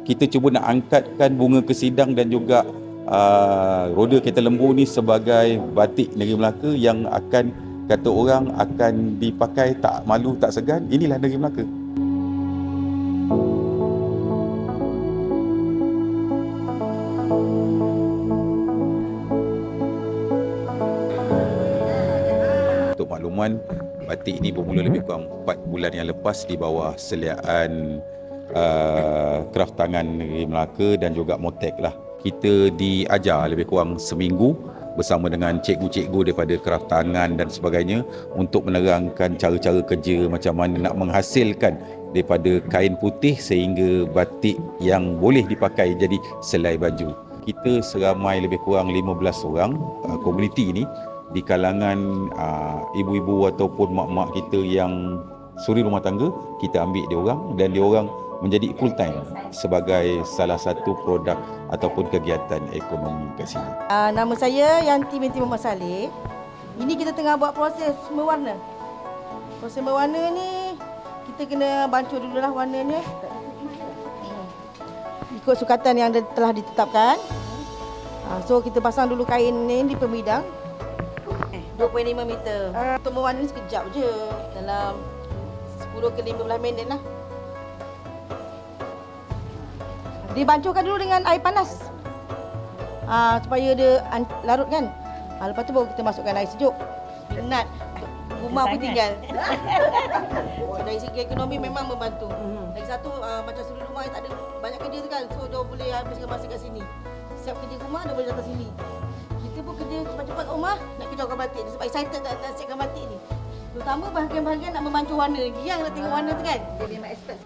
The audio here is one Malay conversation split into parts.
kita cuba nak angkatkan bunga kesidang dan juga roda kereta lembu ni sebagai batik negeri Melaka yang akan, kata orang, akan dipakai tak malu tak segan. Inilah negeri Melaka. Untuk makluman, batik ini bermula lebih kurang 4 bulan yang lepas di bawah seliaan kraft tangan negeri Melaka dan juga Motek lah. Kita diajar lebih kurang seminggu bersama dengan cikgu-cikgu daripada kraft tangan dan sebagainya untuk menerangkan cara-cara kerja, macam mana nak menghasilkan daripada kain putih sehingga batik yang boleh dipakai jadi selai baju. Kita seramai lebih kurang 15 orang komuniti ini di kalangan ibu-ibu ataupun mak-mak kita yang suri rumah tangga. Kita ambil dia orang dan dia orang menjadi full time sebagai salah satu produk ataupun kegiatan ekonomi kat sini. Nama saya Yanti binti Muhammad Saleh. Ini kita tengah buat proses mewarna. Proses mewarna ni kita kena bancuh dululah warnanya. Ikut sukatan yang telah ditetapkan. So kita pasang dulu kain ni di pembidang 2.5 meter. Untuk mewarna ni sekejap je, dalam 10 ke 15 minit lah. Dibancuhkan dulu dengan air panas supaya dia larut kan. Lepas tu baru kita masukkan air sejuk. Minat rumah pun tinggal. Dari segi ekonomi memang membantu. Lagi satu macam suri rumah yang tak ada banyak kerja tu kan, so dia boleh habiskan masa kat sini. Siap kerja rumah dia boleh datang sini. Kita pun kerja cepat-cepat rumah nak kejarkan batik ni sebab excited nak siapkan batik ni. Terutama bahagian-bahagian nak membancuh warna. Giang nak tengok warna tu kan. Dia memang expert.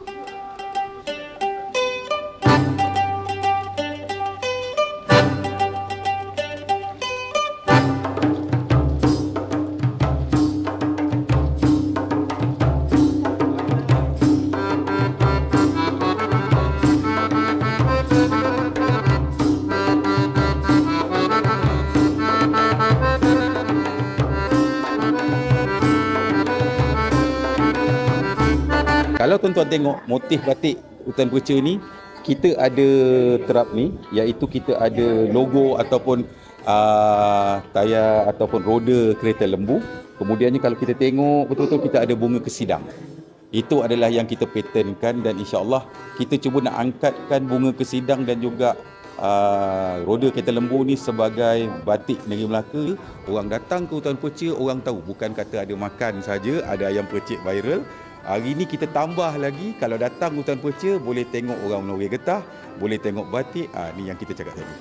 Kalau tuan-tuan tengok motif batik Hutan Perca ni, kita ada terap ni, iaitu kita ada logo ataupun tayar ataupun roda kereta lembu. Kemudiannya kalau kita tengok betul-betul kita ada bunga kesidang. Itu adalah yang kita patternkan dan insya-Allah kita cuba nak angkatkan bunga kesidang dan juga roda kereta lembu ni sebagai batik negeri Melaka. Orang datang ke Hutan Perca, orang tahu bukan kata ada makan saja, ada ayam percik viral. Hari ni kita tambah lagi, kalau datang Hutan Perca boleh tengok orang Melayu Getah, boleh tengok batik. Ni yang kita cakap tadi.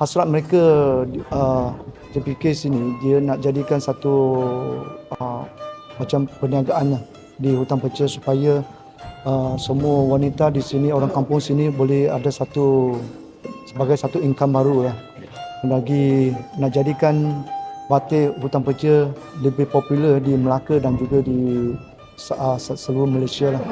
Hasrat mereka JPK sini, dia nak jadikan satu macam perniagaannya di Hutan Perca supaya semua wanita di sini, orang kampung sini boleh ada sebagai satu income baru lah. Lagi nak jadikan batik Hutan Perca lebih popular di Melaka dan juga di seluruh Malaysia lah.